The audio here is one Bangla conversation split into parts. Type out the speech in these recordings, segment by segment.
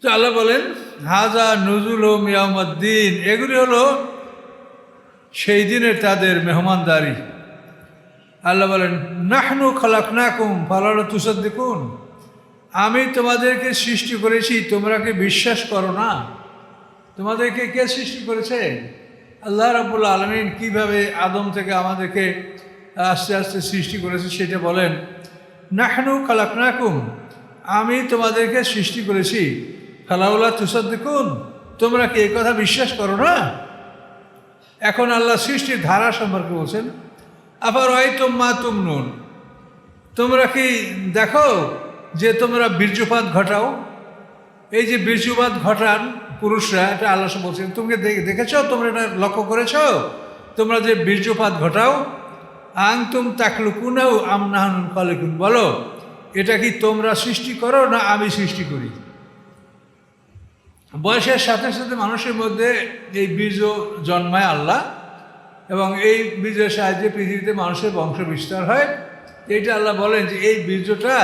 তো আল্লাহ বলেন হাজা নজুল ইয়াউমুদ্দিন, এগুলি হলো সেই দিনের তাদের মেহমানদারি। আল্লাহ বলেন নাহনু খালাকনাকুম ফালা তুসাদ্দিকুন, আমি তোমাদেরকে সৃষ্টি করেছি, তোমরা কি বিশ্বাস করো না? তোমাদেরকে কে সৃষ্টি করেছে? আল্লাহ রাব্বুল আলামিন। কিভাবে আদম থেকে আমাদেরকে আস্তে আস্তে সৃষ্টি করেছে সেটা বলেন। নাহনু খালাকনাকুম, আমি তোমাদেরকে সৃষ্টি করেছি, ফালাউলা তুসাদ্দিকুন, তোমরা কি এই কথা বিশ্বাস করো না? এখন আল্লাহ সৃষ্টির ধারা সম্পর্কে বলছেন আফারাআইতুম মা তুমনুন, তোমরা কি দেখো যে তোমরা বীর্যপাত ঘটাও? এই যে বীর্যপাত ঘটান পুরুষরা, এটা আল্লাহ বলছেন, তুমি দেখেছ, তোমরা এটা লক্ষ্য করেছ? তোমরা যে বীর্যপাত ঘটাও, আনতুম তাখলুকুনাহু আম নাহনুল খালিকুন, বলো এটা কি তোমরা সৃষ্টি করো না আমি সৃষ্টি করি? বয়সের সাথে সাথে মানুষের মধ্যে এই বীর্য জন্মায় আল্লাহ, এবং এই বীর্যের সাহায্যে পৃথিবীতে মানুষের বংশ বিস্তার হয়। এইটা আল্লাহ বলেন যে এই বীর্যটা,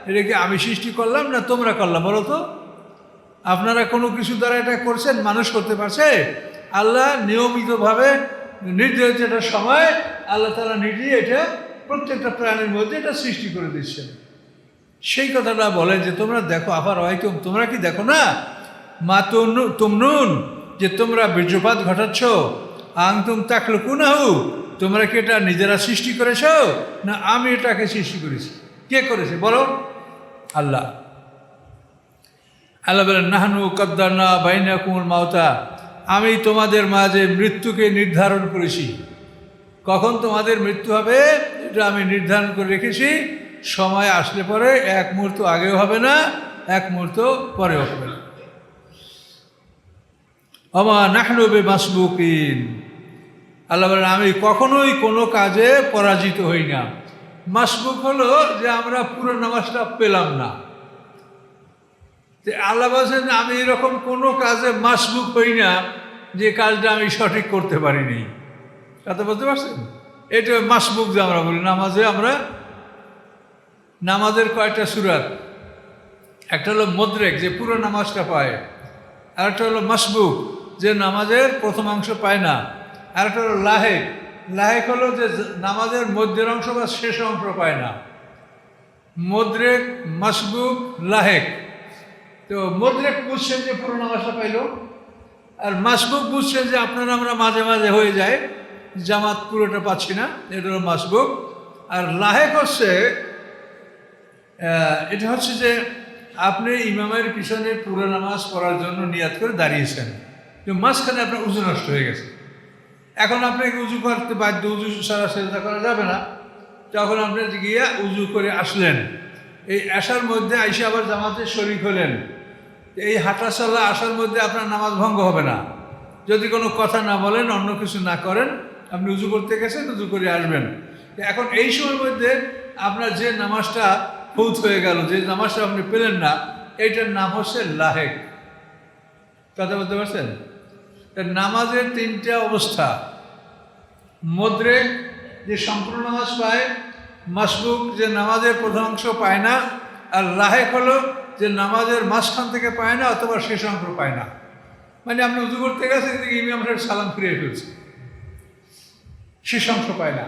এটা কি আমি সৃষ্টি করলাম না তোমরা করলাম? বলো তো, আপনারা কোনো কিছু দ্বারা এটা করছেন? মানুষ করতে পারছে? আল্লাহ নিয়মিতভাবে নির্ধারিত একটা সময় আল্লাহ তাআলা নিজেই এটা প্রত্যেকটা প্রাণীর মধ্যে এটা সৃষ্টি করে দিচ্ছেন। সেই কথাটা বলে যে তোমরা দেখো আফারাআইতুম, তোমরা কি দেখো না, মা তুমনুন, যে তোমরা বীর্যপাত ঘটাচ্ছ, আনতুম তাখলুকুনাহু, তোমরা কি এটা নিজেরা সৃষ্টি করেছ না আমি এটাকে সৃষ্টি করেছি? কে করেছে বলো? আল্লাহ। আল্লাহ বলেন নাহনু কদ্দারনা বাইনাকুমুল মাউতা, আমি তোমাদের মাঝে মৃত্যুকে নির্ধারণ করেছি। কখন তোমাদের মৃত্যু হবে এটা আমি নির্ধারণ করে রেখেছি। সময় আসলে পরে এক মুহূর্ত আগেও হবে না, এক মুহূর্ত পরেও হবে না। ওমা নাহনু বিমাসবুকিন, আল্লাহ বলেন আমি কখনোই কোনো কাজে পরাজিত হই না। মাসবুক হলো যে আমরা পুরো নামাজটা পেলাম না। আল্লাহ বলছেন আমি এরকম কোনো কাজে মাসবুক হই না যে কাজটা আমি সঠিক করতে পারিনি। কথা বলতে পারছেন? এটা মাসবুক যে আমরা বলি নামাজে। আমরা নামাজের কয়েকটা সূরাত, একটা হলো মুদরিক যে পুরো নামাজটা পায়, আর একটা হলো মাসবুক যে নামাজের প্রথমাংশ পায় না, আর একটা হলো লাহেক। লাহেক হলো যে নামাজের মধ্যের অংশ বা শেষ অংশ পায় না। মুদরিক, মাসবুক, লাহেক। তো মুদরিক বুঝছেন যে পুরো নামাজটা পাইল, আর মাসবুক বুঝছেন যে আপনারা আমরা মাঝে মাঝে হয়ে যায়, জামাত পুরোটা পাচ্ছি না, এটা হলো মাসবুক। আর লাহেক হচ্ছে এটা হচ্ছে যে আপনি ইমামের পিছনে পুরো নামাজ পড়ার জন্য নিয়াত করে দাঁড়িয়েছেন, কিন্তু মাঝখানে আপনার উজু নষ্ট হয়ে গেছে। এখন আপনাকে উজু করতে বাধ্য, উজু সারা সেজদা করা যাবে না। তখন আপনি গিয়ে উজু করে আসলেন, এই আসার মধ্যে আইসা আবার জামাতে শরীক হলেন। এই হাঁটা চলা আসার মধ্যে আপনার নামাজ ভঙ্গ হবে না যদি কোনো কথা না বলেন, অন্য কিছু না করেন। আপনি উজু করতে গেছেন, উজু করে আসবেন। এখন এই সময়ের মধ্যে আপনার যে নামাজটা ফৌত হয়ে গেল, যে নামাজটা আপনি পেলেন না, এইটার নাম হচ্ছে লাহেক। কথা বলতে পারছেন? নামাজের তিনটা অবস্থা: মুদরিক যে সম্পূর্ণ নামাজ পায়, মাসবুক যে নামাজের প্রথম অংশ পায় না, আর লাহেক হলো যে নামাজের মাঝখান থেকে পায় না অথবা শেষ অংশ পায় না। মানে আপনি উজু করতে গেছেন, ইমাম সাহেব সালাম ফিরিয়ে ফেলছে, শেষ অংশ পায় না।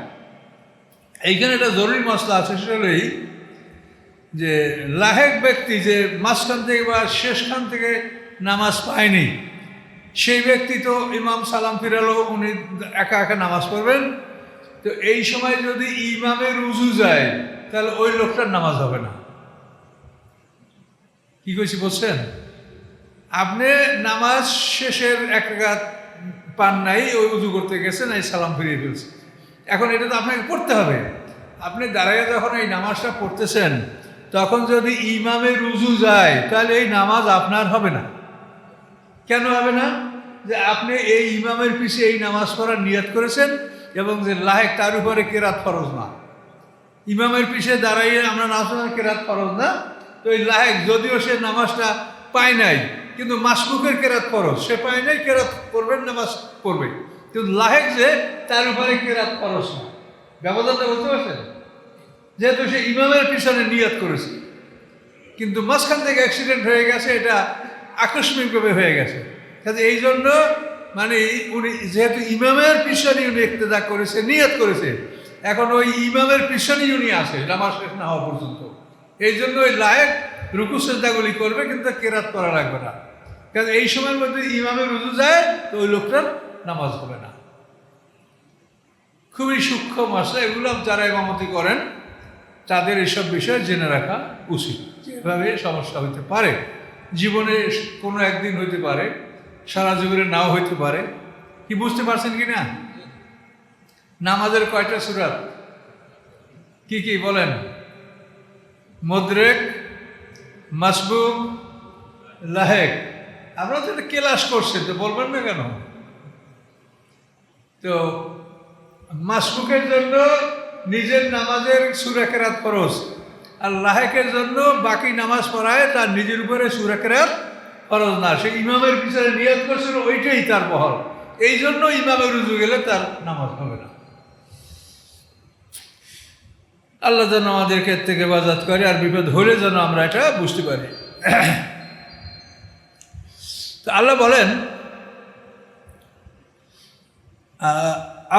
এইখানে একটা জরুরি মশলা আছে, সেটা হলো এই যে লাহেক ব্যক্তি যে মাঝখান থেকে বা শেষখান থেকে নামাজ পায়নি, সেই ব্যক্তি তো ইমাম সালাম ফিরালো, উনি একা একা নামাজ পড়বেন। তো এই সময় যদি ইমামের উজু যায় তাহলে ওই লোকটার নামাজ হবে না। কি কইছি বলছেন? আপনি নামাজ শেষের এক রাকাত পান নাই, ওই উজু করতে গেছেন, এই সালাম ফিরিয়ে ফেলছে। এখন এটা তো আপনাকে পড়তে হবে। আপনি দাঁড়াইয়া যখন এই নামাজটা পড়তেছেন, তখন যদি ইমামের উজু যায় তাহলে এই নামাজ আপনার হবে না। কেন হবে না? যে আপনি এই ইমামের পিছিয়ে এই নামাজ পড়ার নিয়ত করেছেন, এবং যে লাহেক তার উপরে কেরাত ফরজ না। ইমামের পিছিয়ে দাঁড়াইয়ে আমরা নামাজ পড়ার কেরাত ফরজ না। তো এই লাহেক যদিও সে নামাজটা পায় নাই, কিন্তু মাসবুকের কেরাত ফরজ, সে পায় নাই, কেরাত পড়বেন, নামাজ পড়বে। কিন্তু লাহেক যে তার উপরে কেরাত ফরজ না। ব্যবধানটা বুঝতে পারছেন? যেহেতু সে ইমামের পিছনে নিয়ত করেছে, কিন্তু মাঝখান থেকে অ্যাক্সিডেন্ট হয়ে গেছে, এটা আকস্মিকভাবে হয়ে গেছে। কাজে এই জন্য মানে উনি যেহেতু ইমামের পিছনে উনি ইক্তেদা করেছে, নিয়ত করেছে, এখন ওই ইমামের পিছনেই উনি আসে নামাজ শেষ না হওয়া পর্যন্ত। এই জন্য ওই লায়েক রুকু সেজদাগুলি করবে, কিন্তু কেরাত করা লাগবে না। কারণ এই সময়ের মধ্যে ইমামের রুজু যায় তো ওই লোকটার নামাজ হবে না। খুবই সূক্ষ্ম মাসলা, এগুলো যারা ইমামতি করেন তাদের এইসব বিষয় জেনে রাখা উচিত। যেভাবে সমস্যা হইতে পারে, জীবনে কোনো একদিন হইতে পারে, সারা জীবনে নাও হইতে পারে। কি বুঝতে পারছেন কি না? নামাজের কয়টা সূরা? কি কি বলেন? মুদরিক, মাসবুক, লাহেক। আমরা তো এটা ক্লাস করছি, তো বলবেন না কেন? তো মাসবুকের জন্য নিজের নামাজের সূরা কেরাত ফরজ, আর লাহেকের জন্য বাকি নামাজ পড়ায় তার নিজের উপরে সূরা কেরাত ফরজ না। সে ইমামের পিছনে নিয়ত করছিল, ওইটাই তার বহল। এই জন্য ইমামের রুজু গেলে তার নামাজ হবে না। আল্লাহ যেন আমাদেরকে এর থেকে হেফাজত করে, আর বিপদ হলে যেন আমরা এটা বুঝতে পারি। তো আল্লাহ বলেন,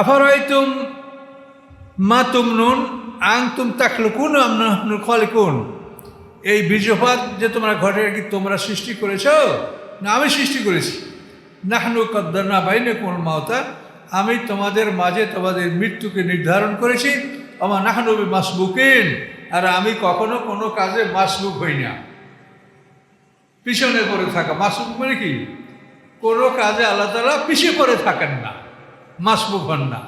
আফারাইতুম মা তুমনুন আনতুম তাখলুকুন আম নাহনুল খালিকুন। এই বীর্যপাত যে তোমরা ঘটে, কি তোমরা সৃষ্টি করেছ না আমি সৃষ্টি করেছি? নাহনু কদ্দারনা বাইনাকুমুল মাউতা, আমি তোমাদের মাঝে তোমাদের মৃত্যুকে নির্ধারণ করেছি। আমা নাহনু বিমাসবুকিন, আর আমি কখনো কোনো কাজে মাসবুক হই না। পিছনে পড়ে থাকা, মাসবুক মানে কি? কোনো কাজে আল্লাহ তাআলা পিছিয়ে পড়ে থাকেন না, মাসবুক হন না।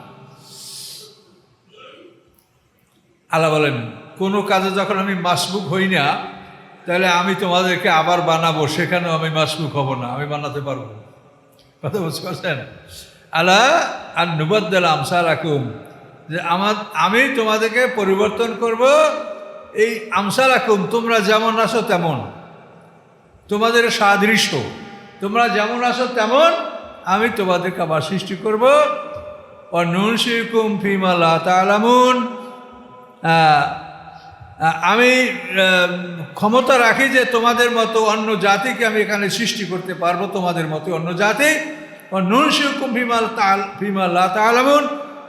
আল্লাহ বলেন, কোনো কাজে যখন আমি মাসবুক হই না, তাহলে আমি তোমাদেরকে আবার বানাবো, সেখানেও আমি মাসবুক হব না, আমি বানাতে পারবো। কথা বুঝতে পারছেন? আলা আর নুবাদ্দাল আমসালাকুম, যে আমি তোমাদেরকে পরিবর্তন করব। এই আমসালাকুম, তোমরা যেমন আসো তেমন, তোমাদের সাদৃশ্য, তোমরা যেমন আসো তেমন আমি তোমাদেরকে আবার সৃষ্টি করব। নুনশিকুম ফিমা লা তা'লামুন, আমি ক্ষমতা রাখি যে তোমাদের মতো অন্য জাতিকে আমি এখানে সৃষ্টি করতে পারবো, তোমাদের মতো অন্য জাতি। নুনশিকুম ফিমা লা তা'লামুন,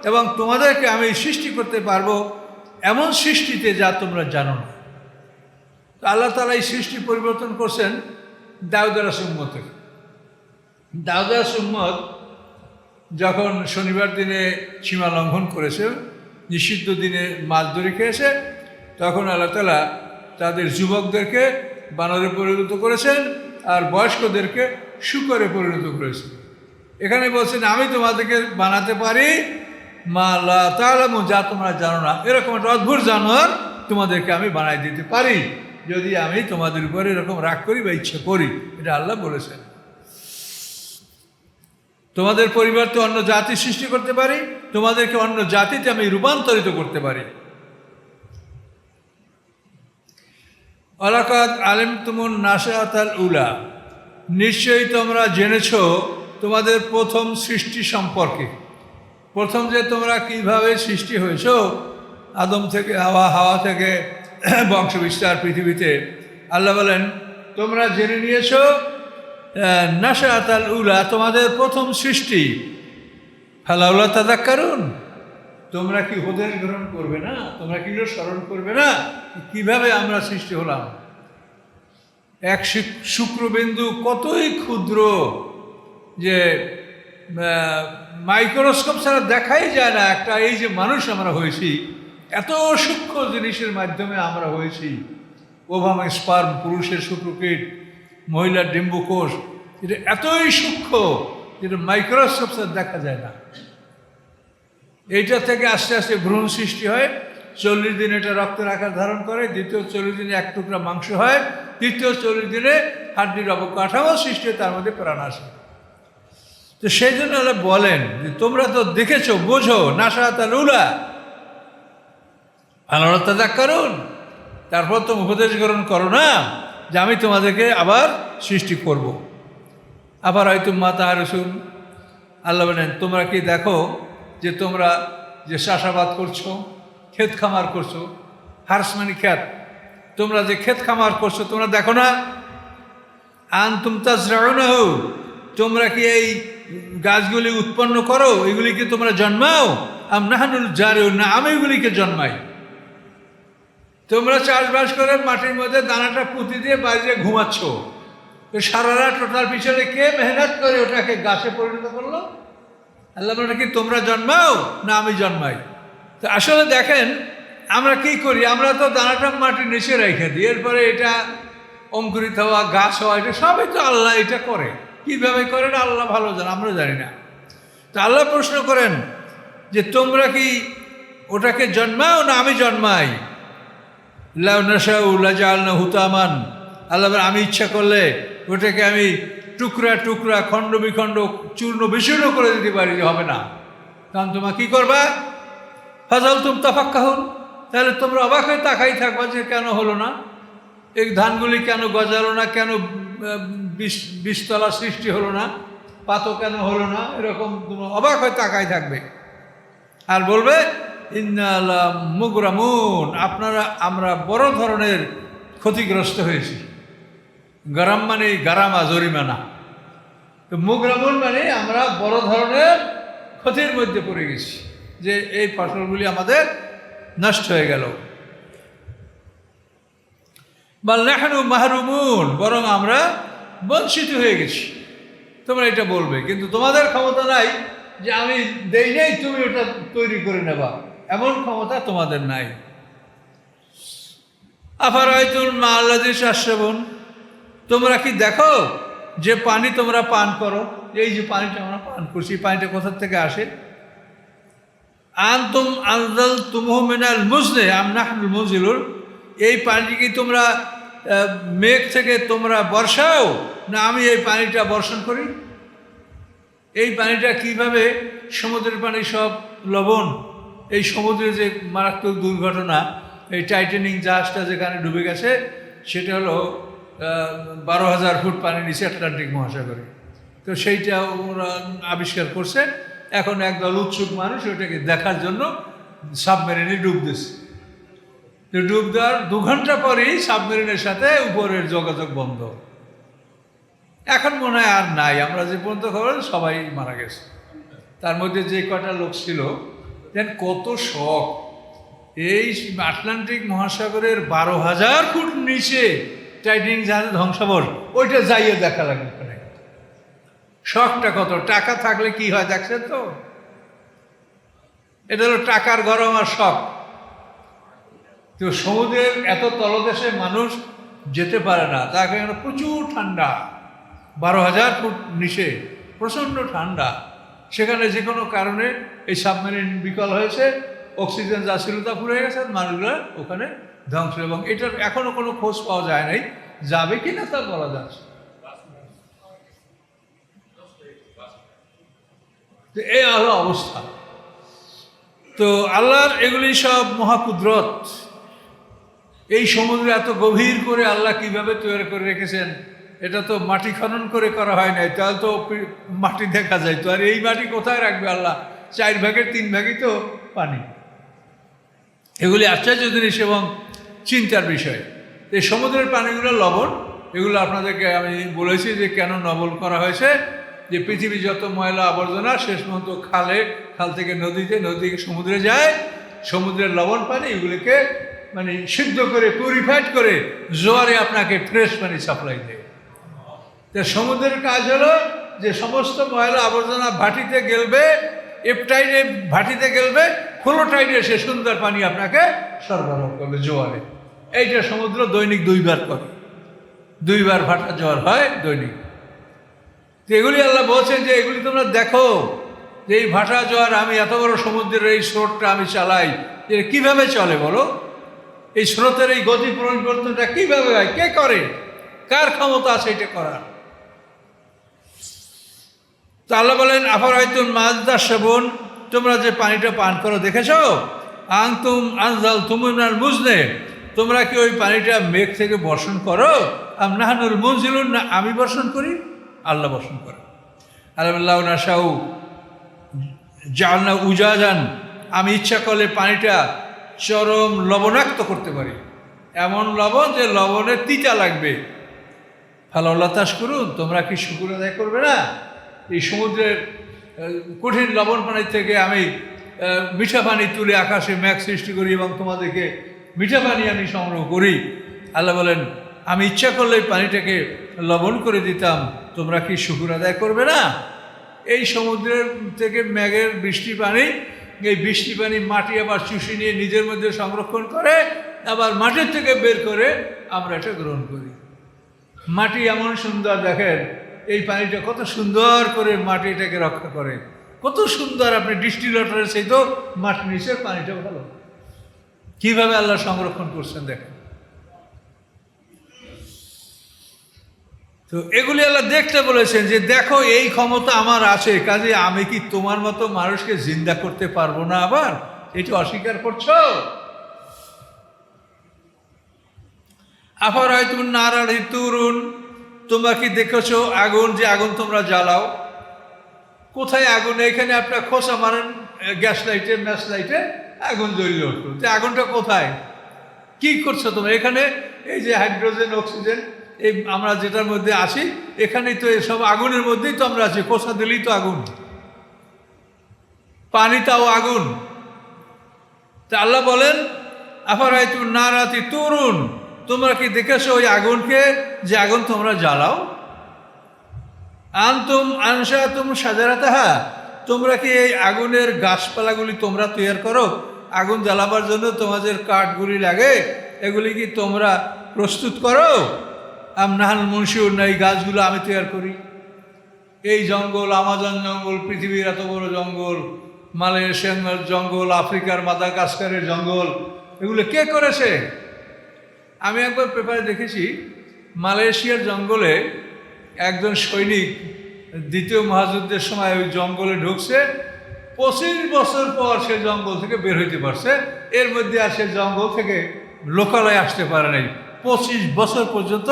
এবং তোমাদেরকে আমি সৃষ্টি করতে পারবো এমন সৃষ্টিতে যা তোমরা জানো না। তো আল্লাহ তাআলা এই সৃষ্টি পরিবর্তন করছেন দাউদ আলাইহিস উম্মত থেকে। দাউদ আলাইহিস উম্মত যখন শনিবার দিনে সীমা লঙ্ঘন করেছে, নিষিদ্ধ দিনে মাছ ধরে খেয়েছে, তখন আল্লাহ তাআলা তাদের যুবকদেরকে বানরে পরিণত করেছেন, আর বয়স্কদেরকে শূকরে পরিণত করেছেন। এখানে বলছেন আমি তোমাদেরকে বানাতে পারি মা লা তা'লামুন, যা তোমরা জানো না। এরকম একটা অদ্ভুত জানোয়ার তোমাদেরকে আমি বানাই দিতে পারি, যদি আমি তোমাদের উপরে এরকম রাগ করি বা ইচ্ছে করি। এটা আল্লাহ বলেছেন। তোমাদের পরিবর্তে অন্য জাতি সৃষ্টি করতে পারি, তোমাদেরকে অন্য জাতিতে আমি রূপান্তরিত করতে পারি। ওয়ালাকাদ আলিমতুমুন নাশআতাল উলা, নিশ্চয়ই তোমরা জেনেছ তোমাদের প্রথম সৃষ্টি সম্পর্কে। প্রথম যে তোমরা কিভাবে সৃষ্টি হয়েছ, আদম থেকে হাওয়া, হাওয়া থেকে বংশ বিস্তার পৃথিবীতে। আল্লাহ বলেন তোমরা জেনে নিয়েছ নাশআতাল উলা, তোমাদের প্রথম সৃষ্টি। ফালাউলা তাযাক্কারুন, তোমরা কি উপদেশ গ্রহণ করবে না? তোমরা কি স্মরণ করবে না কিভাবে আমরা সৃষ্টি হলাম? এক শুক্রবিন্দু কতই ক্ষুদ্র, যে মাইক্রোস্কোপ ছাড়া দেখাই যায় না। একটা এই যে মানুষ আমরা হয়েছি, এত সূক্ষ্ম জিনিসের মাধ্যমে আমরা হয়েছি। ওভামা স্পার্ম, পুরুষের শুক্রকীট, মহিলার ডিম্বকোষ, এটা এতই সূক্ষ্ম যেটা মাইক্রোস্কোপ ছাড়া দেখা যায় না। এইটা থেকে আস্তে আস্তে ভ্রূণ সৃষ্টি হয়, 40 দিন এটা রক্তের আকার ধারণ করে, দ্বিতীয় 40 দিনে এক টুকরা মাংস হয়, তৃতীয় 40 দিনে হাড্ডির অবকাঠামো সৃষ্টি হয়, তার মধ্যে প্রাণ আসে। তো সেই জন্য আল্লাহ বলেন যে তোমরা তো দেখেছো, বোঝো, নাশআতাল উলা ফালাউলা তাযাক্কারুন, তারপর তো উপদেশ গ্রহণ করো না যে আমি তোমাদেরকে আবার সৃষ্টি করব। আবার হয়তো মা তাহরুসুন, আল্লাহ বলেন তোমরা কি দেখো যে তোমরা যে চাষাবাদ করছো, ক্ষেত খামার করছো, হার্স মানে ক্ষেত, তোমরা যে ক্ষেত খামার করছো তোমরা দেখো না? আনতুম তাজরাউনাহু, তোমরা কি এই গাছগুলি উৎপন্ন করো, এগুলিকে তোমরা জন্মাও? আম নাহনুল জারিউন, না আমি এগুলিকে জন্মাই। তোমরা চাষবাস করে মাটির মধ্যে দানাটা পুঁতি দিয়ে বাইরে ঘুমাচ্ছ, তো সারা রাত ওটার পিছনে কে মেহনত করে ওটাকে গাছে পরিণত করলো? আল্লাহ বলে কি তোমরা জন্মাও, না আমি জন্মাই? তো আসলে দেখেন আমরা কি করি, আমরা তো দানাটা মাটির নিচে রেখে দিই, এরপরে এটা অঙ্কুরিত হওয়া, গাছ হওয়া, এটা সবই তো আল্লাহ এটা করে। কীভাবে করেন আল্লাহ ভালো জান, আমরা জানি না। তো আল্লাহ প্রশ্ন করেন যে তোমরা কি ওটাকে জন্মাও, না আমি জন্মাই? লাউ নাশাউ লাজআলনাহু হুতামান, আল্লাহ বলেন আমি ইচ্ছা করলে ওটাকে আমি টুকরা টুকরা, খণ্ড বিখণ্ড, চূর্ণ বিচূর্ণ করে দিতে পারি, হবে না। কারণ তোমরা কী করবা? ফাযালতুম তাফাক্কাহুন, তাহলে তোমরা অবাক হয়ে তাকাই থাকবা যে কেন হলো না, এই ধানগুলি কেন গজালো না, কেন বীজতলা সৃষ্টি হলো না, পাতো কেন হলো না, এরকম তোমরা অবাক হয়ে তাকাই থাকবে। আর বলবে ইন্না মুগরামুন, আমরা বড় ধরনের ক্ষতিগ্রস্ত হয়েছি। গরাম মানে গারামা, জরিমানা। তো মুগরামুন মানে আমরা বড় ধরনের ক্ষতির মধ্যে পড়ে গেছি, যে এই ফসলগুলি আমাদের নষ্ট হয়ে গেল। বাল নাহনু মাহরুমুন, বরং আমরা বঞ্চিত হয়ে গেছি। তোমরা এটা বলবে, কিন্তু তোমাদের ক্ষমতা নাই যে আমি দেই নাই তুমি ওটা তৈরি করে নেবা, এমন ক্ষমতা তোমাদের নাই। আফারাইতুল মা আল্লাযী তাশরাবুন, তোমরা কি দেখো যে পানি তোমরা পান করো, এই যে পানিটা আমরা পান করছি, পানিটা কোথা থেকে আসে? আনতুম আনজালতুমুহু মিনাল মুজনি আম নাহনুল মুনজিলুন, এই পানি কি তোমরা মেঘ থেকে তোমরা বর্ষাও, না আমি এই পানিটা বর্ষণ করি? এই পানিটা কিভাবে, সমুদ্রের পানি সব লবণ, এই সমুদ্রে যে মারাত্মক দুর্ঘটনা, এই টাইটানিক জাহাজটা যেখানে ডুবে গেছে, সেটা হলো 12,000 ফুট পানির নিচে আটলান্টিক মহাসাগরে। তো সেইটা ওরা আবিষ্কার করছে। এখন একদল উৎসুক মানুষ ওটাকে দেখার জন্য সাবমেরিনে ডুব দিচ্ছে। তো ডুব দেওয়ার 2 ঘন্টা পরেই সাবমেরিনের সাথে উপরের যোগাযোগ বন্ধ। এখন মনে হয় আর নাই, আমরা যে পর্যন্ত খবর সবাই মারা গেছে। তার মধ্যে যে কটা লোক ছিল, দেন কত শখ, এই আটলান্টিক মহাসাগরের 12,000 ফুট নিচে টাইটানিক জাহাজ ধ্বংসাবশ, ওইটা যাইয়ে দেখা লাগবে। ওখানে শখটা কত, টাকা থাকলে কি হয় দেখছেন তো, এটা হলো টাকার গরম আর শখ। তো সমুদ্রের এত তলদেশে মানুষ যেতে পারে না, তার কারণে প্রচুর ঠান্ডা, 12,000 ফুট নিচে প্রচণ্ড ঠান্ডা। সেখানে যে কোনো কারণে এই সাবমেরিন বিকল হয়েছে, অক্সিজেন যা ছিল তা ফুরে গেছে, মানুষগুলো ওখানে ধ্বংস। এবং এটার এখনো কোনো খোঁজ পাওয়া যায় নাই, যাবে কি না তা বলা যাচ্ছে। তো এই হলো অবস্থা। তো আল্লাহর এগুলি সব মহাকুদরত। এই সমুদ্রে এত গভীর করে আল্লাহ কিভাবে তৈরি করে রেখেছেন, এটা তো মাটি খনন করে করা হয় নাই, তাহলে তো মাটি দেখা যায় তো। আর এই মাটি কোথায় রাখবে আল্লাহ? 4 ভাগের 3 ভাগই তো পানি। এগুলি আশ্চর্য জিনিস এবং চিন্তার বিষয়। এই সমুদ্রের পানিগুলো লবণ, এগুলো আপনাদেরকে আমি বলেছি যে কেন লবণ করা হয়েছে, যে পৃথিবী যত ময়লা আবর্জনা শেষ পর্যন্ত খালে, খাল থেকে নদীতে, নদী থেকে সমুদ্রে যায়। সমুদ্রের লবণ পানি এগুলিকে মানে সিদ্ধ করে, পিউরিফাইড করে জোয়ারে আপনাকে ফ্রেশ পানি সাপ্লাই দেয়। তো সমুদ্রের কাজ হলো যে সমস্ত ময়লা আবর্জনা ভাটিতে গেলবে, এপটাইডে ভাটিতে গেলবে, ফ্লোটাইডে সে সুন্দর পানি আপনাকে সরবরাহ করবে জোয়ারে। এইটা সমুদ্র দৈনিক 2 বার করে, 2 বার ভাটা জোয়ার হয় দৈনিক। তো এগুলি আল্লাহ বলছেন যে এগুলি তোমরা দেখো, যে এই ভাটা জোয়ার, আমি এত বড় সমুদ্রের এই স্রোতটা আমি চালাই, এটা কীভাবে চলে বলো? এই স্রোতের এই গতি পরিবর্তনটা কীভাবে হয়, কে করে, কার ক্ষমতা আছে এটা করার? তো আল্লাহ বলেন আফারাইতুল মা তাশরাবুন, তোমরা যে পানিটা পান করো দেখেছ? আনতুম আনজালতুমুহু মিনাল মুজনি, তোমরা কি ওই পানিটা মেঘ থেকে বর্ষণ করো? আম নাহনুল মুনজিলুন, না আমি বর্ষণ করি? আল্লাহ বর্ষণ করে। আল্লাহ নাশাউ জাআলনা উজাজান, আমি ইচ্ছা করলে পানিটা চরম লবণাক্ত করতে পারি, এমন লবণ যে লবণে তিতা লাগবে। ফালাল্লাহ তাস করুন, তোমরা কি শুকর আদায় করবে না? এই সমুদ্রের কঠিন লবণ পানি থেকে আমি মিঠা পানি তুলে আকাশে মেঘ সৃষ্টি করি এবং তোমাদেরকে মিঠা পানি আমি সংগ্রহ করি। আল্লাহ বলেন, আমি ইচ্ছা করলে এই পানিটাকে লবণ করে দিতাম, তোমরা কি শুকর আদায় করবে না? এই সমুদ্রের থেকে মেঘের বৃষ্টি পানি, এই বৃষ্টি পানি মাটি আবার চুষি নিয়ে নিজের মধ্যে সংরক্ষণ করে, আবার মাটির থেকে বের করে আমরা এটা গ্রহণ করি। মাটি এমন সুন্দর, দেখেন এই পানিটা কত সুন্দর করে মাটি এটাকে রক্ষা করে, কত সুন্দর। আপনি ডিস্টিলেটরের সেই তো মাটির নিচের পানিটা ভালো, কিভাবে আল্লাহ সংরক্ষণ করছেন দেখেন। তো এগুলি আল্লাহ দেখতে বলেছেন যে দেখো এই ক্ষমতা আমার আছে, কাজে আমি কি তোমার মতো মানুষকে জিন্দা করতে পারবো না? আবার এটা অস্বীকার করছো। আবার হয় তুমি নারাড়ি তুরুন, তোমরা কি দেখেছো আগুন, যে আগুন তোমরা জ্বালাও? কোথায় আগুন? এখানে আপনার খোসা মারেন গ্যাস লাইটে, ম্যাচ লাইটে, আগুন জ্বললে উঠলো। যে আগুনটা কোথায়? কি করছো তোমরা? এখানে এই যে হাইড্রোজেন, অক্সিজেন, এই আমরা যেটার মধ্যে আছি, এখানেই তো এসব আগুনের মধ্যেই তো আমরা আছি। খোসা দিলেই তো আগুন, পানিটাও আগুন। তা আল্লাহ বলেন, আফার হয় তুমি নারাতি তরুণ, তোমরা কি দেখেছো ওই আগুনকে, যে আগুন তোমরা জ্বালাও? আনতুম আনসা তুম সাজারাতাহা, তোমরা কি এই আগুনের গাছপালাগুলি তোমরা তৈরি করো? আগুন জ্বালাবার জন্য তোমাদের কাঠগুলি লাগে, এগুলি কি তোমরা প্রস্তুত করো? নাহাল মুনশিউর, না এই গাছগুলো আমি তৈরি করি? এই জঙ্গল, আমাজন জঙ্গল, পৃথিবীর এত বড় জঙ্গল, মালয়েশিয়ার জঙ্গল, আফ্রিকার মাদাগাস্কারের জঙ্গল, এগুলো কে করেছে? আমি একবার পেপারে দেখেছি, মালয়েশিয়ার জঙ্গলে একজন সৈনিক দ্বিতীয় মহাযুদ্ধের সময় ওই জঙ্গলে ঢুকছে, 25 বছর পর সে জঙ্গল থেকে বের হইতে পারছে। এর মধ্যে আর সে জঙ্গল থেকে লোকালয়ে আসতে পারে নাই। 25 বছর পর্যন্ত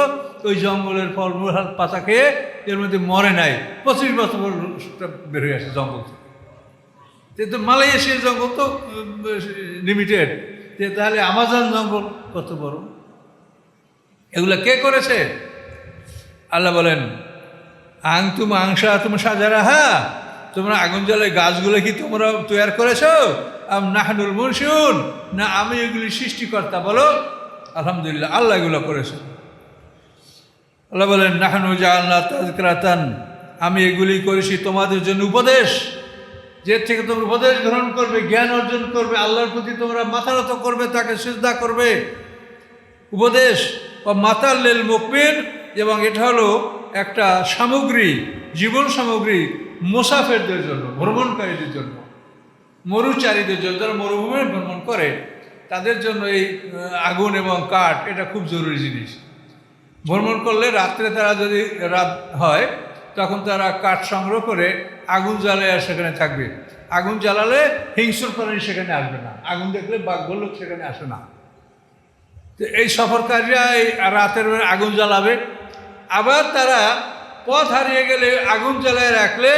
ওই জঙ্গলের ফলমূল পাতা খেয়ে এর মধ্যে মরে নাই। 25 বছর পর বের হয়ে আসে জঙ্গল থেকে। কিন্তু মালয়েশিয়ার জঙ্গল তো লিমিটেড, তাহলে আমাজন জঙ্গল কত বড়? এগুলো কে করেছে? আল্লাহ বলেন, আংতুম আংসা তুমি সাজারা, হ্যাঁ তোমরা আগুন জ্বালে গাছগুলো কি তোমরা তৈরি করেছো? নাহনুল মুনশিউন, না আমি এগুলি সৃষ্টিকর্তা? বলো আলহামদুলিল্লাহ, আল্লাহ এগুলো করেছেন। আল্লাহ বলেন, নাহনু জাআলনা তাযকিরাতান, আমি এগুলি করেছি তোমাদের জন্য উপদেশ, যে থেকে তোমরা উপদেশ গ্রহণ করবে, জ্ঞান অর্জন করবে, আল্লাহর প্রতি তোমরা মাথা নত করবে, তাকে সিজদা করবে। উপদেশ ও মাতাল লিল মুকমিন, এবং এটা হলো একটা সামগ্রী, জীবন সামগ্রী মুসাফিরদের জন্য, ভ্রমণকারীদের জন্য, মরুচারীদের জন্য, যারা মরুভূমি ভ্রমণ করে তাদের জন্য এই আগুন এবং কাঠ এটা খুব জরুরি জিনিস। ভ্রমণ করলে রাত্রে তারা যদি রাত হয় তখন তারা কাঠ সংগ্রহ করে আগুন জ্বালে আর সেখানে থাকবে। আগুন জ্বালালে হিংস্র প্রাণী সেখানে আসবে না, আগুন দেখলে বাঘ ভাল্লুক সেখানে আসে না। তো এই সফরকারীরা এই রাতের বেলা আগুন জ্বালাবে। আবার তারা পথ হারিয়ে গেলে আগুন জ্বালায় রাখলে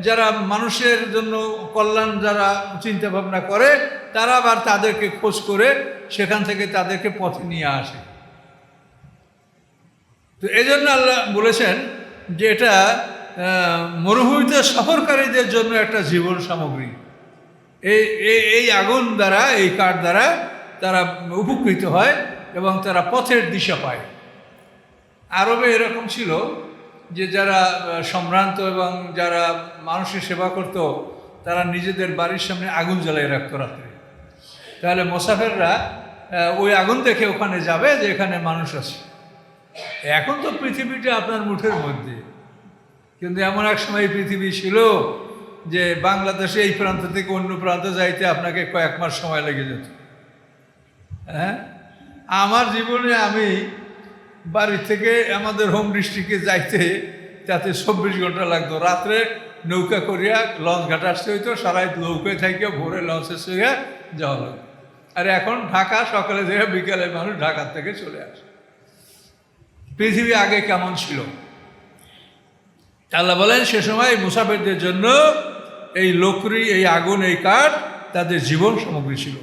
যারা মানুষের জন্য কল্যাণ যারা চিন্তা ভাবনা করে তারা আবার তাদেরকে খোঁজ করে সেখান থেকে তাদেরকে পথে নিয়ে আসে। তো এই জন্য আল্লাহ বলেছেন যে এটা মরুভূমিতে সফরকারীদের জন্য একটা জীবন সামগ্রী। এই আগুন দ্বারা, এই কাঠ দ্বারা তারা উপকৃত হয় এবং তারা পথের দিশা পায়। আরবে এরকম ছিল যে যারা সম্ভ্রান্ত এবং যারা মানুষের সেবা করত তারা নিজেদের বাড়ির সামনে আগুন জ্বালিয়ে রাখতো রাত্রে। তাহলে মুসাফিররা ওই আগুন দেখে ওখানে যাবে যে এখানে মানুষ আছে। এখন তো পৃথিবীটা আপনার মুঠের মধ্যে, কিন্তু এমন এক সময় পৃথিবী ছিল যে বাংলাদেশে এই প্রান্ত থেকে অন্য প্রান্তে যাইতে আপনাকে কয়েক মাস সময় লেগে যেত। হ্যাঁ, আমার জীবনে আমি বাড়ি থেকে আমাদের হোম ডিস্ট্রিক্টে যাইতে তাতে 24 ঘন্টা লাগতো। রাত্রে নৌকা করিয়া লঞ্চ ঘাট আসতে হইতো, সারাই নৌকায় থাকিয়া ভোরে লঞ্চের সঙ্গে যাওয়া লাগতো। আর এখন ঢাকা সকালে থেকে বিকালে মানুষ ঢাকার থেকে চলে আসে। পৃথিবী আগে কেমন ছিল? আল্লাহ বলেন সে সময় মুসাফিরদের জন্য এই লকড়ি, এই আগুন, এই কাঠ তাদের জীবন সামগ্রী ছিল।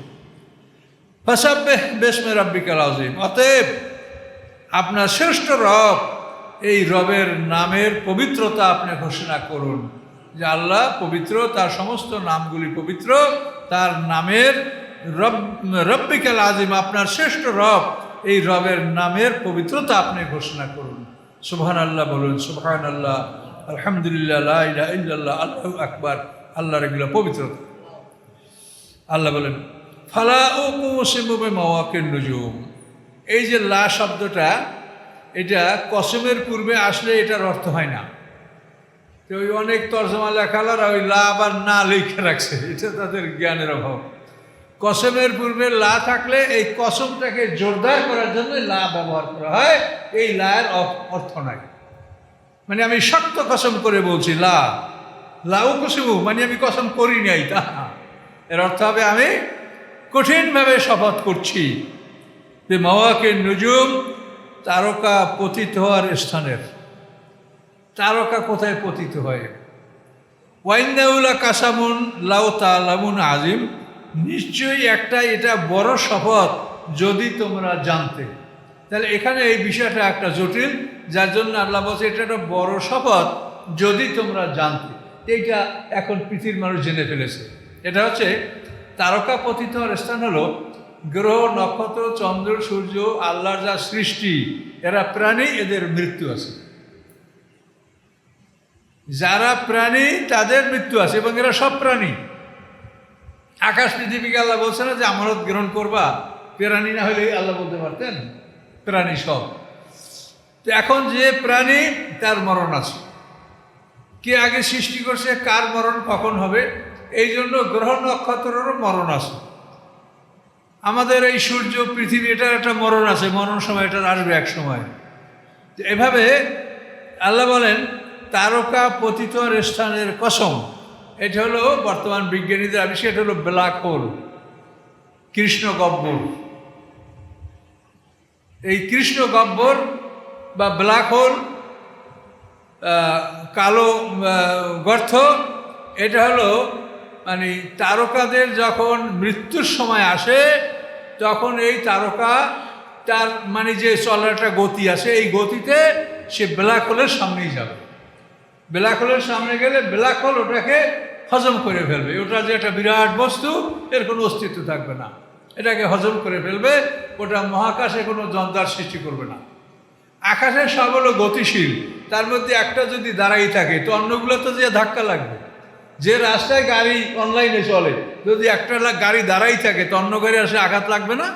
ফাসাব্বিহ বিসমি রাব্বিকাল আযীম, অতএব আপনার শ্রেষ্ঠ রব এই রবের নামের পবিত্রতা আপনি ঘোষণা করুন যে আল্লাহ পবিত্র, তার সমস্ত নামগুলি পবিত্র, তার নামের রব্বিকাল আজিম, আপনার শ্রেষ্ঠ রব, এই রবের নামের পবিত্রতা আপনি ঘোষণা করুন। সুবহানাল্লাহ বলুন, সুবহানাল্লাহ, আলহামদুলিল্লাহ, লা ইলাহা ইল্লাল্লাহ, আল্লাহু আকবার। আল্লাহর এগুলো পবিত্রতা। আল্লাহ বলেন ফালা উকসিমু বিমাওয়াকিন নুজুম। এই যে লা শব্দটা, এটা কসমের পূর্বে আসলে এটার অর্থ হয় না। তো ওই অনেক তর্জমা লেখালার ওই লা আবার না লিখে রাখছে, এটা তাদের জ্ঞানের অভাব। কসমের পূর্বে লা থাকলে এই কসমটাকে জোরদার করার জন্য লা ব্যবহার করা হয়, এই লায়ের অর্থ নাই। মানে আমি শক্ত কসম করে বলছি, লা উকসিমু মানে আমি কসম করি নাই, তা এর অর্থ হবে আমি কঠিনভাবে শপথ করছি যে মাওয়াকিন নুজুম, তারকা পতিত হওয়ার স্থানের। তারকা কোথায় পতিত হয়? ওয়াইন্দাউলা কাসামুন লাউ তালামুন আজিম, নিশ্চয়ই একটা এটা বড় শপথ যদি তোমরা জানতে। তাহলে এখানে এই বিষয়টা একটা জটিল, যার জন্য আল্লাহ বলছে এটা একটা বড় শপথ যদি তোমরা জানতে। এইটা এখন পৃথিবীর মানুষ জেনে ফেলেছে। এটা হচ্ছে তারকা পতিত হওয়ার স্থান হলো গ্রহ, নক্ষত্র, চন্দ্র, সূর্য, আল্লাহর যা সৃষ্টি, এরা প্রাণী, এদের মৃত্যু আছে। যারা প্রাণী তাদের মৃত্যু আছে, এবং এরা সব প্রাণী। আকাশ পৃথিবীকে আল্লাহ বলছে না যে আমানত গ্রহণ করবা, প্রাণী না হলে আল্লাহ বলতে পারতেন? প্রাণী সব। তো এখন যে প্রাণী তার মরণ আছে। কে আগে সৃষ্টি করছে, কার মরণ কখন হবে, এই জন্য গ্রহ নক্ষত্রেরও মরণ আছে। আমাদের এই সূর্য, পৃথিবী, এটার একটা মরণ আছে, মরণ সময় এটার আসবে এক সময়। তো এভাবে আল্লাহ বলেন তারকা পতিত স্থানের কসম। এটা হলো বর্তমান বিজ্ঞানীদের আবিষ্কার, এটা হলো ব্ল্যাক হোল, কৃষ্ণ গহ্বর। এই কৃষ্ণ গহ্বর বা ব্ল্যাক হোল, কালো গর্ত, এটা হলো মানে তারকাদের যখন মৃত্যুর সময় আসে তখন এই তারকা তার মানে যে চলার একটা গতি আছে, এই গতিতে সে ব্ল্যাক হোলের সামনেই যাবে। ব্ল্যাক হোলের সামনে গেলে ব্ল্যাক হোল ওটাকে হজম করে ফেলবে। ওটা যে একটা বিরাট বস্তু, এর কোনো অস্তিত্ব থাকবে না, এটাকে হজম করে ফেলবে। ওটা মহাকাশে কোনো জঞ্জাল সৃষ্টি করবে না। আকাশের সব হলো গতিশীল, তার মধ্যে একটা যদি দাঁড়াই থাকে তো অন্যগুলো তো যে ধাক্কা লাগবে। যে রাস্তায় গাড়ি অনলাইনে চলে, যদি একটা গাড়ি দাঁড়াই থাকে তো অন্য গাড়ি আসে আঘাত লাগবে না?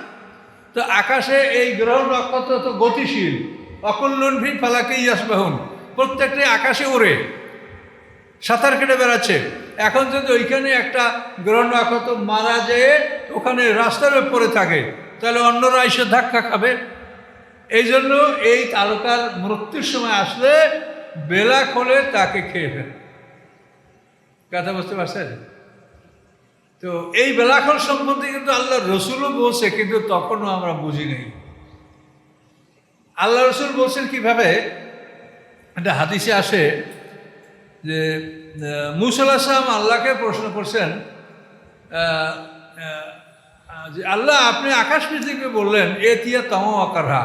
তো আকাশে এই গ্রহ নক্ষত্র তো গতিশীল, অকুল্লুন ফি ফালাকি ইয়াসবাহুন, প্রত্যেকটাই আকাশে ওড়ে, সাঁতার কেটে বেড়াচ্ছে। এখন যদি ওইখানে একটা গ্রহ নক্ষত্র মারা যেয়ে ওখানে রাস্তার উপরে থাকে, তাহলে অন্যরা এসে ধাক্কা খাবে। এই জন্য এই তারকার মৃত্যুর সময় আসলে ব্ল্যাক হোলে তাকে খেয়ে ফেলে। কথা বুঝতে পারছেন? তো এই ব্ল্যাক হোল সম্বন্ধে কিন্তু আল্লাহ রসুলও বলছে, কিন্তু তখনও আমরা বুঝি নেই। আল্লাহ রসুল বলছেন কিভাবে, একটা হাদিসে আসে যে মূসা আলাইহিস সালাম আল্লাহকে প্রশ্ন করছেন যে আল্লাহ, আপনি আকাশ পৃথিবীকে বললেন এ তিয়া তম আকারহা,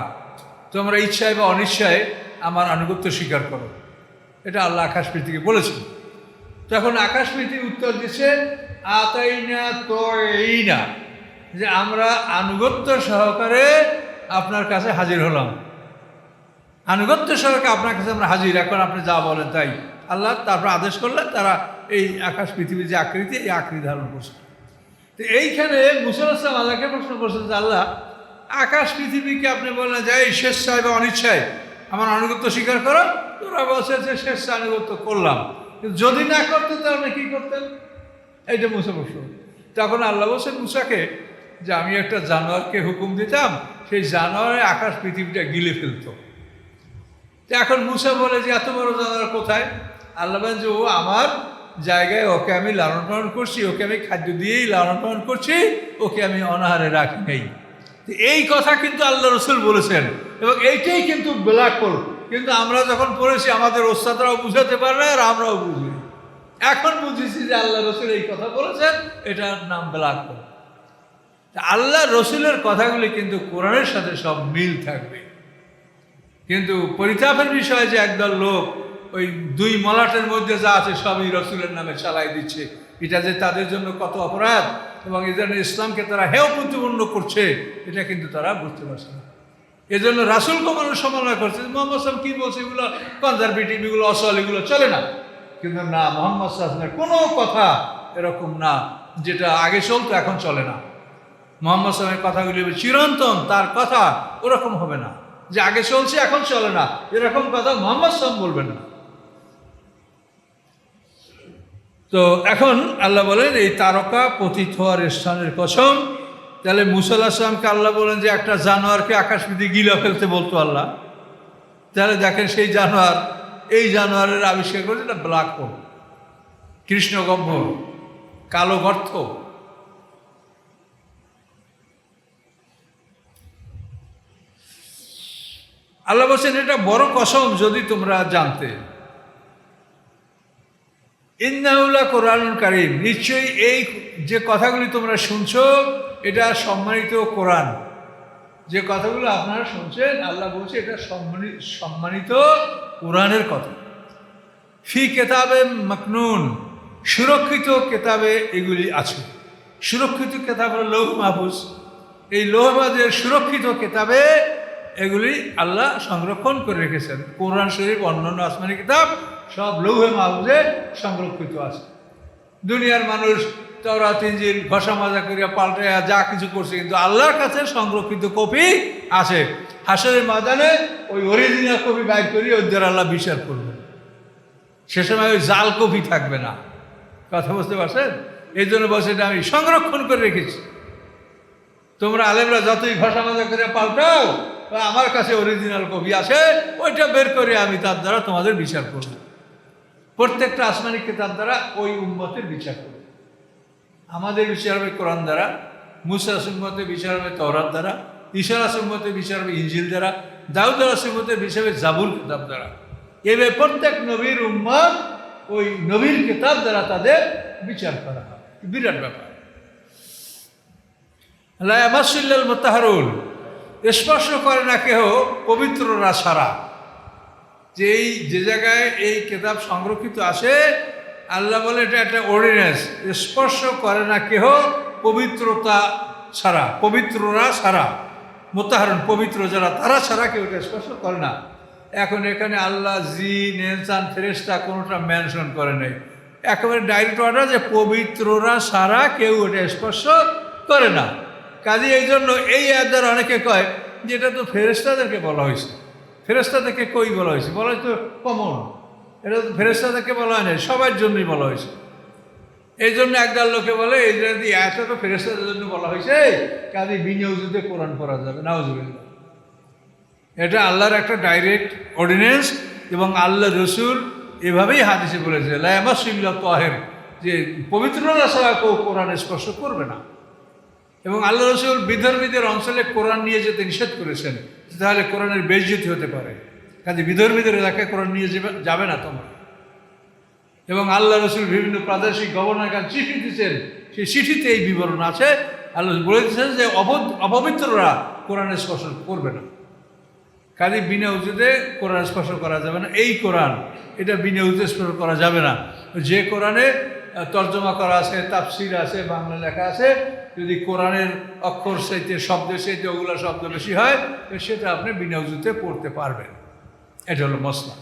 তোমরা ইচ্ছায় বা অনিচ্ছায় আমার আনুগত্য স্বীকার করো। এটা আল্লাহ আকাশ পৃথিবীকে বলেছেন। তখন আকাশ পৃথিবী উত্তর দিচ্ছে আতাইনা তোইনা, যে আমরা আনুগত্য সহকারে আপনার কাছে হাজির হলাম, আনুগত্য সহকারে আপনার কাছে আমরা হাজির, এখন আপনি যা বলেন তাই। আল্লাহ তারপর আদেশ করলেন, তারা এই আকাশ পৃথিবীর যে আকৃতি, এই আকৃতি ধারণ করছে। তো এইখানে মূসা আলাইহিস সালাম আল্লাহকে প্রশ্ন করছেন যে আল্লাহ, আকাশ পৃথিবীকে আপনি বললেন যে এই স্বেচ্ছায় বা অনিচ্ছায় আমার আনুগত্য স্বীকার করো। তোরা বলছে যে স্বেচ্ছা আনুগত্য করলাম, কিন্তু যদি না করতো তাহলে কী করতেন? এইটা মূসা প্রশ্ন। তখন আল্লাহ বলছেন মূসাকে যে আমি একটা জানোয়ারকে হুকুম দিতাম, সেই জানোয়ারে আকাশ পৃথিবীটা গিলে ফেলতো। তো এখন মূসা বলে যে এত বড় জানোয়ার কোথায়? আল্লাহ বলেন যে ও আমার জায়গায়, ওকে আমি লালন পালন করছি, ওকে আমি খাদ্য দিয়েই লালন পালন করছি, ওকে আমি অনাহারে রাখি নেই। এই কথা কিন্তু আল্লাহ রসুল বলেছেন, এবং এইটাই কিন্তু ব্ল্যাক হোল। কিন্তু আমরা যখন পড়েছি আমাদের ওস্তাদরাও বুঝাতে পারে না, আর আমরাও বুঝি। এখন বুঝেছি যে আল্লাহ রসুল এই কথা বলেছেন, এটার নাম ব্ল্যাক হোল। আল্লাহ রসুলের কথাগুলি কিন্তু কোরআনের সাথে সব মিল থাকবে। কিন্তু পরিতাপের বিষয় যে একদল লোক ওই দুই মলাটের মধ্যে যা আছে সবই রসুলের নামে চালাই দিচ্ছে, এটা যে তাদের জন্য কত অপরাধ এবং এই জন্য ইসলামকে তারা হেয় প্রতিপন্ন করছে, এটা কিন্তু তারা বুঝতে পারছে না। এজন্য রাসূলকে মানুষ সমালোচনা করছে, মোহাম্মদ সাল্লাল্লাহু আলাইহি ওয়াসাল্লাম কি বলছে, এগুলো কনজারভেটিভ, এগুলো অসল, এগুলো চলে না। কিন্তু না, মোহাম্মদ সাল্লাল্লাহু আলাইহি ওয়াসাল্লামের কোনো কথা এরকম না যেটা আগে চলতো এখন চলে না। মোহাম্মদ সাল্লাল্লাহু আলাইহি ওয়াসাল্লামের কথাগুলি চিরন্তন, তার কথা ওরকম হবে না যে আগে চলছে এখন চলে না, এরকম কথা মোহাম্মদ সাল্লাল্লাহু আলাইহি ওয়াসাল্লাম বলবেন না। তো এখন আল্লাহ বলেন এই তারকা পতিত হওয়ার স্থানের কসম। তাহলে মুসা আলাইহিস সালামকে আল্লাহ বলেন যে একটা জানোয়ারকে আকাশপথে গিলা ফেলতে বলতো আল্লাহ, তাহলে দেখেন সেই জানোয়ার, এই জানোয়ারের আবিষ্কার করেছে এটা ব্ল্যাক হোল, কৃষ্ণগহ্বর, কালো গর্ত। আল্লাহ বলছেন এটা বড় কসম যদি তোমরা জানতে। ইন্নাহুলা কোরআনুল কারীম, নিশ্চয়ই এই যে কথাগুলি তোমরা শুনছো এটা সম্মানিত কোরআন। যে কথাগুলো আপনারা শুনছেন আল্লাহ বলছে এটা সম্মানিত কোরআনের কথা। ফি কেতাবে মাকনুন, সুরক্ষিত কেতাবে এগুলি আছে। সুরক্ষিত কেতাব হল লৌহ মাহফুজ, এই লৌহ মাহফুজের সুরক্ষিত কেতাবে এগুলি আল্লাহ সংরক্ষণ করে রেখেছেন। কোরআন শরীফ অন্যান্য আসমানি কিতাব সব লৌহে মাহফুজে সংরক্ষিত আছে। দুনিয়ার মানুষ তাওরাত ইনজিল ঘষা মাজা করিয়া পাল্টাইয়া যা কিছু করছে, কিন্তু আল্লাহর কাছে সংরক্ষিত কপি আছে। হাসরের ময়দানে ওই অরিজিনাল কপি বাইর করি ওদের আল্লাহ বিচার করবেন। সে সময় ওই জাল কপি থাকবে না। কথা বুঝতে পারছেন? এই জন্য বলছে এটা আমি সংরক্ষণ করে রেখেছি। তোমরা আলেমরা যতই ঘষা মাজা করে পাল্টাও, আমার কাছে অরিজিনাল কপি আছে, ওইটা বের করে আমি তার দ্বারা তোমাদের বিচার করব। প্রত্যেকটা আসমানি কিতাব দ্বারা ওই উম্মতের বিচার করব। আমাদের বিচার হবে কোরআন দ্বারা, মুসা উম্মতের বিচার হবে তাওরাত দ্বারা, ঈসা উম্মতের বিচার হবে ইনজিল দ্বারা, দাউদ উম্মতের বিচার হবে জাবুর কিতাব দ্বারা। এভাবে প্রত্যেক নবীর উম্মত ওই নবীর কিতাব দ্বারা তাদের বিচার করা হয়। বিরাট ব্যাপার। লা ইয়ামাসসুল মুতাহহারুন, স্পর্শ করে না কেহ পবিত্ররা ছাড়া। যে জায়গায় এই কিতাব সংরক্ষিত আছে আল্লাহ বলে এটা একটা অর্ডিন্যান্স, স্পর্শ করে না কেহ পবিত্রতা ছাড়া, পবিত্ররা ছাড়া। মুতাহহারুন পবিত্র যারা, তারা ছাড়া কেউ এটা স্পর্শ করে না। এখন এখানে আল্লাহ জিন ইনসান ফেরেশতা কোনোটা মেনশন করে নেই, একেবারে ডাইরেক্ট অর্ডার যে পবিত্ররা ছাড়া কেউ এটা স্পর্শ করে না। কাজে এই জন্য এই আয়াতের অনেকে কয় যে এটা তো ফেরেশতাদেরকে বলা হয়েছে। ফেরেশতাদেরকে কই বলা হয়েছে? বলা হয়তো কমন, এটা তো ফেরেশতাদেরকে বলা হয় না, সবার জন্যই বলা হয়েছে। এই জন্য একদল লোকে বলে এই যে আয়াতটা তো ফেরেশতাদের জন্য বলা হয়েছে, কাজে বিনা উজুতে কোরআন পড়া যাবে, নাউজুবিল্লাহ। এটা আল্লাহর একটা ডাইরেক্ট অর্ডিন্যান্স এবং আল্লাহ রসুল এভাবেই হাদিসে বলেছে লা ইয়ামাসসু ইল্লা তাহির, যে পবিত্ররা ছাড়া কেউ কোরআন স্পর্শ করবে না। এবং আল্লাহ রসুল বিধর্মীদের অঞ্চলে কোরআন নিয়ে যেতে নিষেধ করেছেন, তাহলে কোরআনের বেইজ্জতি হতে পারে। কাজে বিধর্মীদের এলাকায় কোরআন নিয়ে যাবে না তোমরা। এবং আল্লাহ রসুল বিভিন্ন প্রাদেশিক গভর্নর কাছে চিঠি দিচ্ছেন, সেই চিঠিতে এই বিবরণ আছে। আল্লাহ বলে দিচ্ছেন যে অপবিত্ররা কোরআন স্পর্শ করবে না। কাজে বিনা উজুতে কোরআন স্পর্শ করা যাবে না। এই কোরআন এটা বিনা উজুতে স্পর্শ করা যাবে না। যে কোরআনে তর্জমা করা আছে, তাফসির আছে, বাংলা লেখা আছে, যদি কোরআনের অক্ষর চাইতে শব্দের চাইতে ওগুলো শব্দ বেশি হয় সেটা আপনি বিনা উজুতে পড়তে পারবেন। এটা হলো মসলা।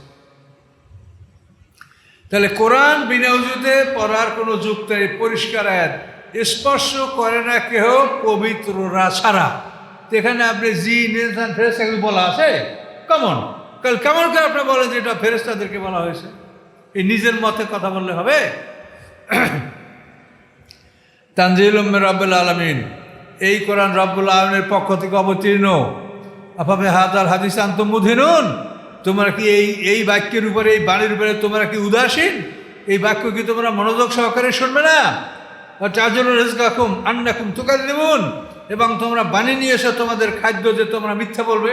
তাহলে কোরআন বিনা উজুতে পড়ার কোনো যুক্তি নেই। পরিষ্কার আয়াত, স্পর্শ করে না কেহ পবিত্ররা ছাড়া। এখানে আপনি জিন ইনসান ফেরেশতাকে বলা আছে কেমন করে আপনি বলেন যে এটা ফেরেশতাদেরকে বলা হয়েছে? এই নিজের মতে কথা বললে হবে? তানজিলুম মির রাব্বিল আলামিন, এই কোরআন রব্বুল আলামিনের পক্ষ থেকে অবতীর্ণ। আফাবি হাযাল হাদিস আনতুম মুদহিনুন, তোমরা কি এই বাক্যের উপরে, এই বাণীর উপরে তোমরা কি উদাসীন? এই বাক্য কি তোমরা মনোযোগ সহকারে শুনবে না? তাজুলু রিজকাকুম আন্নাকুম তুকাযযিবুন, এবং তোমরা বানিয়ে নিয়ে এসো তোমাদের খাদ্য যে তোমরা মিথ্যা বলবে।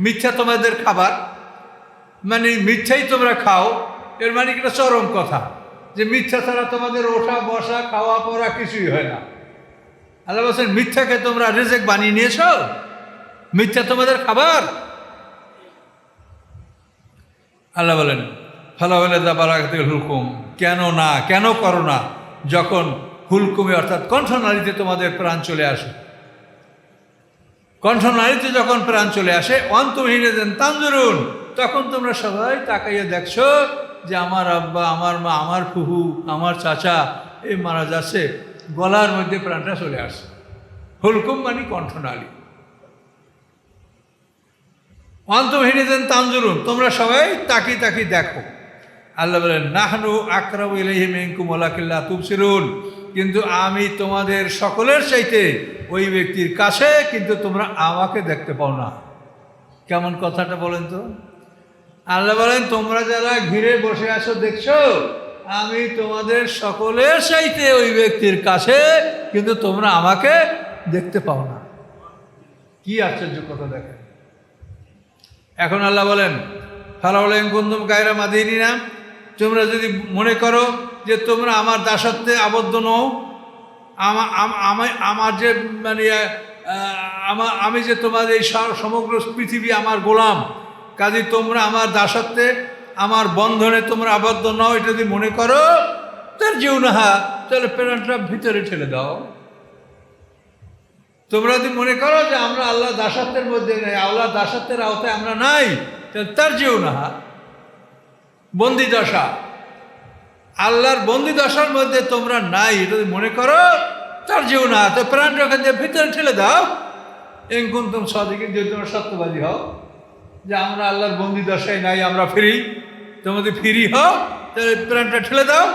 মিথ্যা তোমাদের খাবার, মানে মিথ্যাই তোমরা খাও, এর মানে একটা চরম কথা যে মিথ্যা ছাড়া তোমাদের ওঠা বসা খাওয়া পড়া কিছুই হয় না। আল্লাহ বলছেন মিথ্যাকে তোমরা রিজেক বানিয়ে নিয়েছো, মিথ্যা তোমাদের খাবার। আল্লাহ বলেন ফালাওয়ালাদা বালাগাতিল হুলকুম, কেন না, কেন করো না যখন হুলকুমে অর্থাৎ কণ্ঠনালীতে তোমাদের প্রাণ চলে আসে। কণ্ঠনালীতে যখন প্রাণ চলে আসে অন্তহীনেন তানজুরুন, তখন তোমরা সবাই তাকাইয়ে দেখছো যে আমার আব্বা, আমার মা, আমার ফুহু, আমার চাচা এই মারা যাচ্ছে, গলার মধ্যে প্রাণটা চলে আসে। হুলকুম মানে কণ্ঠনালী। অন্তহীনেন তানজুরুন, তোমরা সবাই তাকি তাকি দেখো। আল্লাহ বলেন নাহনু আকরাবু ইলাইহি মিনকুম ওয়ালাকিন লা তুবসিরুন, কিন্তু আমি তোমাদের সকলের চাইতে ওই ব্যক্তির কাছে, কিন্তু তোমরা আমাকে দেখতে পাও না। কেমন কথাটা বলেন তো? আল্লাহ বলেন তোমরা যারা ঘিরে বসে আছো দেখছো, আমি তোমাদের সকলের চাইতে ওই ব্যক্তির কাছে, কিন্তু তোমরা আমাকে দেখতে পাও না। কি আশ্চর্য কথা দেখেন। এখন আল্লাহ বলেন ফালাউলা ইন কুনতুম গায়রা মাদিনিনা, তোমরা যদি মনে করো যে তোমরা আমার দাসত্বে আবদ্ধ নও, আমার যে মানে আমি যে তোমাদের এই সমগ্র পৃথিবী আমার গোলাম, কাজে তোমরা আমার দাসত্বে, আমার বন্ধনে তোমরা আবদ্ধ নও, এটা যদি মনে করো তার যেও না, তাহলে প্রাণটা ভিতরে ঠেলে দাও। তোমরা যদি মনে করো যে আমরা আল্লাহ দাসত্বের মধ্যে নেই, আল্লাহ দাসত্বের আওতায় আমরা নাই, তাহলে তার যেও না, বন্দি দশা, আল্লাহর বন্দি দশার মধ্যে তোমরা নাই, এটা যদি মনে করো তার যেও না, তো প্রাণটা ওখান দিয়ে ভিতরে ঠেলে দাও। ইন কুনতুম সাদিকিন, যদি তোমরা সত্যবাদী হও যে আমরা আল্লাহর বন্দি দশায় নাই, আমরা ফিরি, তোমরা যদি ফিরি হও তাহলে প্রাণটা ঠেলে দাও।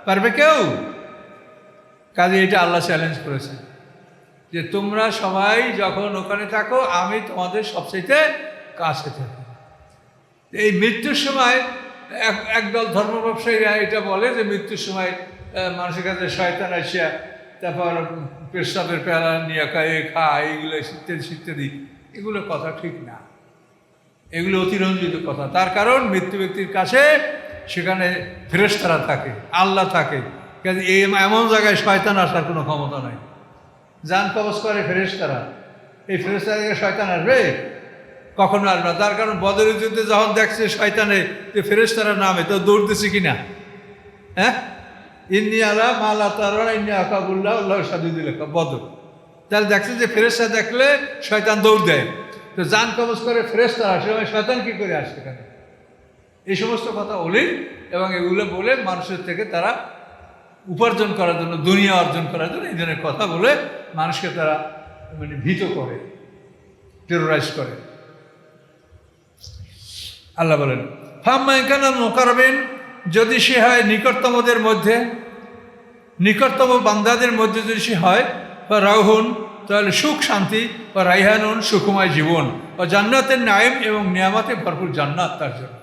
পারবে কেউ? কাজে এটা আল্লাহ চ্যালেঞ্জ করেছে যে তোমরা সবাই যখন ওখানে থাকো, আমি তোমাদের সবচাইতে কাছে থাকি। এই মৃত্যুর সময় একদল ধর্ম ব্যবসায়ীরা এটা বলে যে মৃত্যুর সময় মানুষের কাছে শয়তান আসিয়া তারপর পেশাবের পেয়ালা নিয়ে খায়, এইগুলো ইত্যাদি, এগুলো কথা ঠিক না, এগুলো অতিরঞ্জিত কথা। তার কারণ মৃত্যু ব্যক্তির কাছে সেখানে ফেরেশতারা থাকে, আল্লাহ থাকে, কাজে এমন জায়গায় শয়তান আসার কোনো ক্ষমতা নাই। জান কবজ করে ফেরেশতারা, এই ফেরেশতারা শয়তান আসবে? কখনো আসবে না। তার কারণ বদরের যুদ্ধে যখন দেখছে শয়তানে যে ফেরেশতারা নামে, তো দৌড়তেছে কিনা, হ্যাঁ, ইন্নি আলা মালা তারা ইন্নি আকাবুল্লাহ আল্লাহ সাদুদ্দিল বদর, তাহলে দেখছে যে ফেরেশতা দেখলে শয়তান দৌড় দেয়, তো জান কবজ করে ফেরেশতারা আসে, শয়তান কি করে আসে এখানে? এই সমস্ত কথা বলি, এবং এগুলো বলে মানুষের থেকে তারা উপার্জন করার জন্য, দুনিয়া অর্জন করার জন্য এই ধরনের কথা বলে মানুষকে তারা মানে ভীত করে, টেরোরাইজ করে। আল্লাহ বলেন ফাম্মাইকানা মুকাররাবিন, যদি সে হয় নিকটতমদের মধ্যে, নিকটতম বান্দাদের মধ্যে যদি সে হয়, বা রাহুন, তাহলে সুখ শান্তি, বা রাইহানুন সুখময় জীবন, ও জান্নাতের নাইম, এবং নিয়ামতে ভরপুর জান্নাত, তার জন্য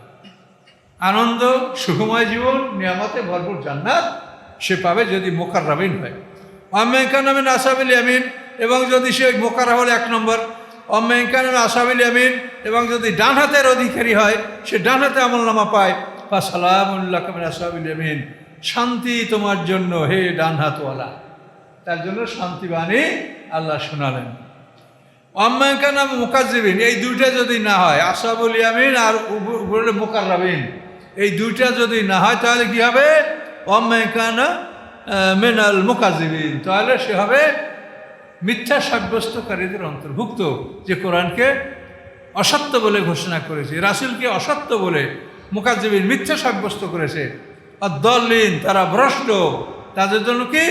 আনন্দ, সুখময় জীবন, নিয়ামতে ভরপুর জান্নাত সে পাবে যদি মুকাররাবিন হয়। আম্মাইকানা মিন আসহাবিল ইয়ামিন, এবং যদি সে মুকাররাব হল 1 নম্বর, আম্মাইকানা মিন আসহাবিল ইয়ামিন, এবং যদি ডান হাতের অধিকারী হয়, সে ডান হাতে আমলনামা পায়, বা সালামুন লাকা মিন আসহাবিল ইয়ামিন, শান্তি তোমার জন্য হে ডান হাতওয়ালা, তার জন্য শান্তি বাণী আল্লাহ শোনালেন। আম্মাইকানা মুকাজ্জিবিন, এই দুইটা যদি না হয়, আসহাবুল ইয়ামিন আর উপরে মুকাররাবিন, এই দুইটা যদি না হয়, তাহলে কি হবে? আম্মাইকানা মিনাল মুকাজ্জিবিন, তাহলে সে হবে মিথ্যা সাব্যস্তকারীদের অন্তর্ভুক্ত, যে কোরআনকে অসত্য বলে ঘোষণা করেছে, রাসূলকে অসত্য বলে মুকাজ্জিবিন মিথ্যা সাব্যস্ত করেছে। আদ-দাল্লিন, তারা ভ্রষ্ট, তাদের জন্য কি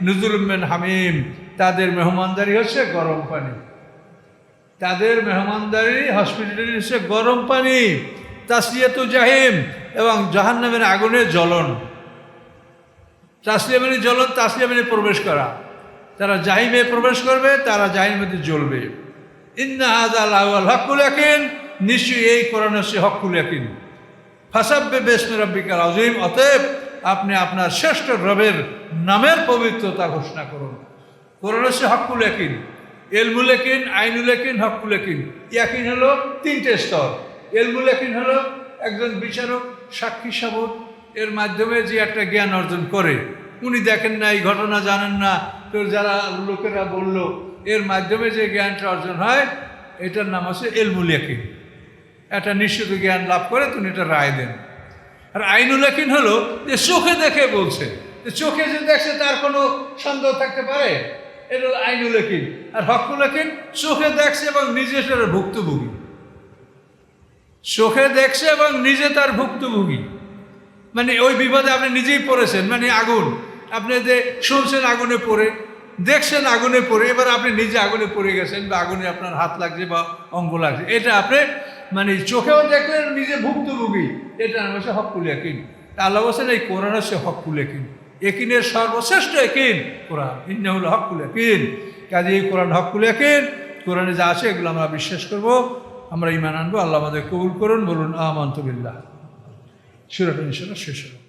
নুজুলুম মিন হামিম, তাদের মেহমানদারি হচ্ছে গরম পানি, তাদের মেহমানদারি হসপিটালি হচ্ছে গরম পানি, তাসলিয়াতু জাহিম, এবং জাহান্নামের আগুনে জ্বলন। তাসলিয়া মানে জ্বলন, তাসলিয়া মানে প্রবেশ করা, তারা জাহিমে প্রবেশ করবে, তারা জাহিমের মধ্যে জ্বলবে। ইন্না হাযা লাহুল হকুল ইয়াকিন, নিশ্চয়ই এই কোরআন হচ্ছে হকুল ইয়াকিন। ফাসাব্বিহ বিসমি রাব্বিকাল আযীম, অতএব আপনি আপনার শ্রেষ্ঠ রবের নামের পবিত্রতা ঘোষণা করুন। কোরআন হচ্ছে হকুল ইয়াকিন, ইলমুল ইয়াকিন, আইনুল ইয়াকিন, হকুল ইয়াকিন। ইয়াকিন হলো 3টে স্তর। ইলমুল ইয়াকিন হলো একজন বিচারক সাক্ষী সাবট এর মাধ্যমে যে একটা জ্ঞান অর্জন করে, উনি দেখেন না, এই ঘটনা জানেন না, তো যারা লোকেরা বলল, এর মাধ্যমে যে জ্ঞানটা অর্জন হয়, এটার নাম হচ্ছে ইলমুল ইয়াকিন। একটা নিশ্চিত জ্ঞান লাভ করে তিনি এটা রায় দেন। আর আইনুল ইয়াকিন হলো যে চোখে দেখে বলছে, যে চোখে যে দেখছে তার কোনো সন্দেহ থাকতে পারে, এটা হলো আইনুল ইয়াকিন। আর হকুল ইয়াকিন চোখে দেখছে এবং নিজে সেটার ভুক্তভোগী, চোখে দেখছে এবং নিজে তার ভুক্তভোগী। মানে ওই বিপদে আপনি নিজেই পড়েছেন, মানে আগুন, আপনি যে শুনছেন আগুনে পড়ে, দেখছেন আগুনে পড়ে, এবার আপনি নিজে আগুনে পড়ে গেছেন বা আগুনে আপনার হাত লাগছে বা অঙ্গ লাগছে, এটা আপনি মানে চোখেও দেখলেন, নিজে ভুক্তভোগী, এটা হচ্ছে হকুল ইয়াকিন। আল্লাহ বলছেন এই কোরআন হচ্ছে হকুল ইয়াকিন, ইয়াকিনের সর্বশ্রেষ্ঠ ইয়াকিন কোরআন, ইন্নাহুল হকুল ইয়াকিন। কাজে এই কোরআন হকুল ইয়াকিন, কোরআনে যা আছে এগুলো আমরা বিশ্বাস করব, আমরা ঈমান আনবো। আল্লাহ আমাদের কবুল করুন। বলুন আমানতু বিল্লাহ। সূরাটা ইনশাআল্লাহ শেষ হবে।